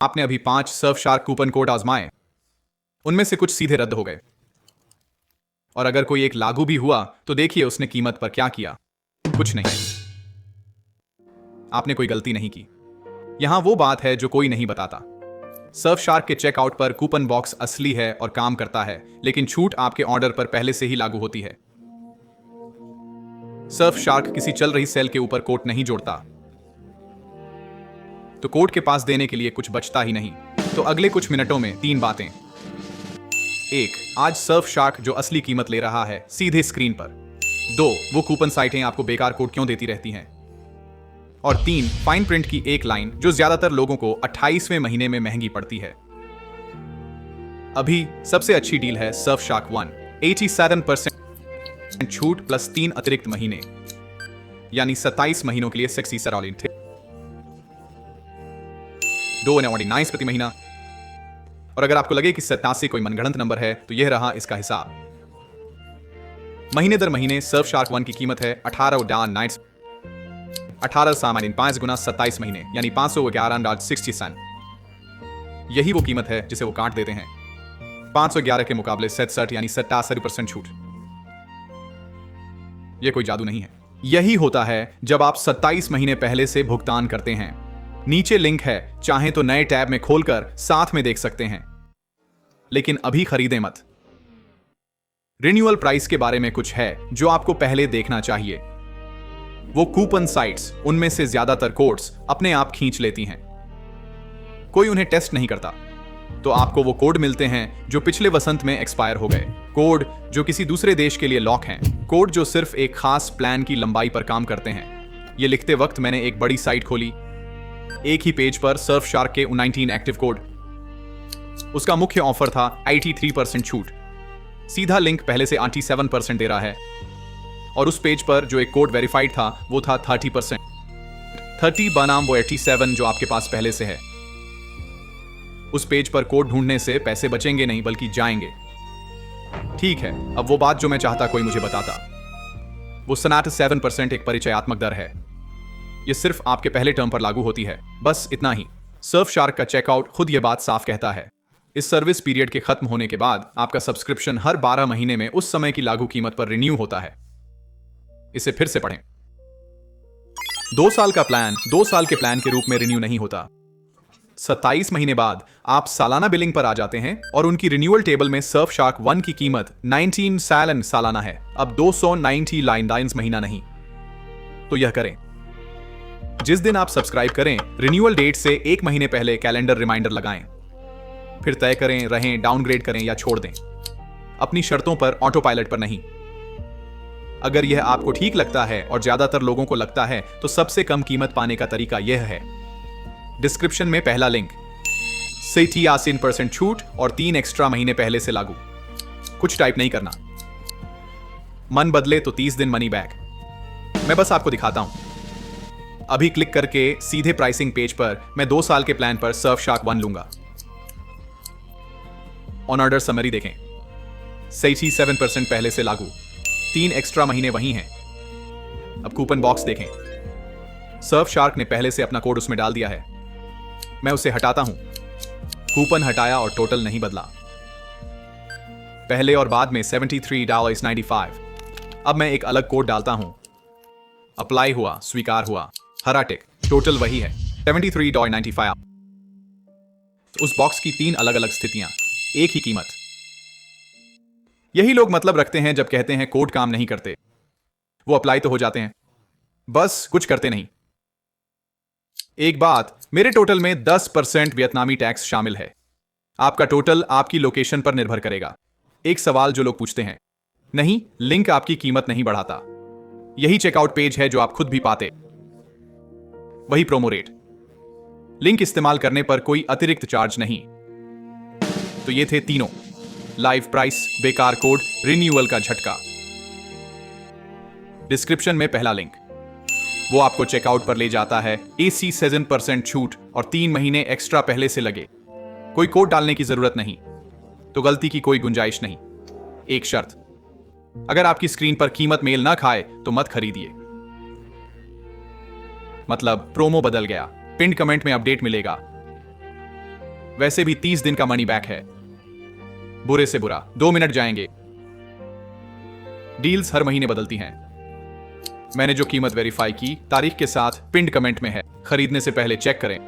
आपने अभी 5 Surf shark coupon code आजमाए, उनमें से कुछ सीधे रद्द हो गए, और अगर कोई एक लागू भी हुआ तो देखिए उसने कीमत पर क्या किया। कुछ नहीं, आपने कोई गलती नहीं की। यहां वो बात है जो कोई नहीं बताता। सर्फ शार्क के चेकआउट पर कूपन बॉक्स असली है और काम करता है, लेकिन छूट आपके ऑर्डर पर पहले से ही लागू होती है। सर्फ शार्क किसी चल रही सेल के ऊपर कोड नहीं जोड़ता, तो कोड के पास देने के लिए कुछ बचता ही नहीं। तो अगले कुछ मिनटों में 3 बातें। 1, आज सर्फ शार्क जो असली कीमत ले रहा है सीधे स्क्रीन पर। 2, वो कूपन साइटें आपको बेकार कोड क्यों देती रहती हैं। और 3, फाइन प्रिंट की एक लाइन जो ज्यादातर लोगों को 28वें महीने में महंगी पड़ती है। अभी सबसे अच्छी डील है सर्फ शार्क 1, 87% छूट प्लस 3 अतिरिक्त महीने, यानी 27 महीनों के लिए सेक्सी सरालिन थे, 2.99 प्रति महीना। और अगर आपको लगे कि 87 कोई मनगढ़ंत नंबर है तो यह रहा इसका हिसाब। महीने दर महीने सर्फ शार्क 1 की कीमत है 18.9, 18 सामान्य 5 गुना 27 महीने, यानी 511.60 सेंट। यही वो कीमत है जिसे वो काट देते हैं 511 के मुकाबले 67, यानी 87% छूट। यह कोई जादू नहीं है, यही होता है जब आप 27 महीने पहले से भुगतान करते हैं। नीचे लिंक है, चाहें तो नए टैब में खोलकर साथ में देख सकते हैं, लेकिन अभी खरीदें मत। रिन्यूअल प्राइस के बारे में कुछ है जो आपको पहले देखना चाहिए। वो कूपन साइट्स, उनमें से ज्यादातर कोड्स अपने आप खींच लेती हैं, कोई उन्हें टेस्ट नहीं करता। तो आपको वो कोड मिलते हैं जो पिछले वसंत में एक्सपायर हो गए, कोड जो किसी दूसरे देश के लिए लॉक हैं, कोड जो सिर्फ एक खास प्लान की लंबाई पर काम करते हैं। ये लिखते वक्त मैंने एक बड़ी साइट खोली, एक ही पेज पर सर्फ शार्क के 19 एक्टिव कोड। उसका मुख्य ऑफर था 83% छूट, सीधा लिंक पहले से 87% दे रहा है, और उस पेज पर जो एक कोड वेरीफाइड था वो था 30%। 30 बनाम वो 87 जो आपके पास पहले से है। उस पेज पर कोड ढूंढने से पैसे बचेंगे नहीं बल्कि जाएंगे। ठीक है, अब वो बात जो मैं चाहता कोई मुझे बताता। वो 7% एक परिचयात्मक दर है, ये सिर्फ आपके पहले टर्म पर लागू होती है, बस इतना ही। सर्फ शार्क का चेकआउट खुद ये बात साफ कहता है। इस सर्विस पीरियड के खत्म होने के बाद आपका सब्सक्रिप्शन हर 12 महीने में उस समय की लागू कीमत पर रिन्यू होता है। इसे फिर से पढ़ें। 2 साल का प्लान 2 साल के प्लान के रूप में रिन्यू नहीं होता। 27 महीने बाद आप सालाना बिलिंग पर आ जाते हैं और उनकी रिन्यूअल टेबल में सर्फ शार्क 1 की कीमत 19 सैलन सालाना है, अब 290 लाइनडाइंस महीना नहीं। तो यह करें, जिस दिन आप सब्सक्राइब करें रिन्यूअल डेट से 1 महीने पहले कैलेंडर रिमाइंडर लगाएं, फिर तय करें रहें, डाउनग्रेड करें या छोड़ दें, अपनी शर्तों पर, ऑटो पायलट पर नहीं। अगर यह आपको ठीक लगता है और ज्यादातर लोगों को लगता है तो सबसे कम कीमत पाने का तरीका यह है, डिस्क्रिप्शन में पहला लिंक से 83% छूट और 3 एक्स्ट्रा महीने पहले से लागू। कुछ टाइप नहीं करना, मन बदले तो 30 दिन मनी बैक। मैं बस आपको दिखाता हूं। अभी क्लिक करके सीधे प्राइसिंग पेज पर मैं 2 साल के प्लान पर सर्फ शार्क 1 लूंगा। ऑन ऑर्डर समरी देखें, 87% पहले से लागू, 3 एक्स्ट्रा महीने वही हैं। अब कूपन बॉक्स देखें, सर्फ शार्क ने पहले से अपना कोड उसमें डाल दिया है। मैं उसे हटाता हूं, कूपन हटाया और टोटल नहीं बदला, पहले और बाद में $73.95। अब मैं एक अलग कोड डालता हूं, अप्लाई हुआ, स्वीकार हुआ, हरा टिक, टोटल वही है $73.95। उस बॉक्स की 3 अलग अलग स्थितियां, एक ही कीमत। यही लोग मतलब रखते हैं जब कहते हैं कोड काम नहीं करते। वो अप्लाई तो हो जाते हैं, बस कुछ करते नहीं। एक बात, मेरे टोटल में 10% वियतनामी टैक्स शामिल है। आपका टोटल आपकी लोकेशन पर निर्भर करेगा। एक सवाल जो लोग पूछते हैं, नहीं, लिंक आपकी कीमत नहीं बढ़ाता। यही चेकआउट पेज है जो आप खुद भी पाते, वही प्रोमो रेट, लिंक इस्तेमाल करने पर कोई अतिरिक्त चार्ज नहीं। तो ये थे तीनों, लाइव प्राइस, बेकार कोड, रिन्यूअल का झटका। डिस्क्रिप्शन में पहला लिंक, वो आपको चेकआउट पर ले जाता है। AC 7% छूट और 3 महीने एक्स्ट्रा पहले से लगे, कोई कोड डालने की जरूरत नहीं, तो गलती की कोई गुंजाइश नहीं। एक शर्त, अगर आपकी स्क्रीन पर कीमत मेल ना खाए तो मत खरीदिए। मतलब प्रोमो बदल गया, पिन कमेंट में अपडेट मिलेगा। वैसे भी 30 दिन का मनी बैक है। बुरे से बुरा 2 मिनट जाएंगे। डील्स हर महीने बदलती हैं। मैंने जो कीमत वेरीफाई की तारीख के साथ पिंड कमेंट में है। खरीदने से पहले चेक करें।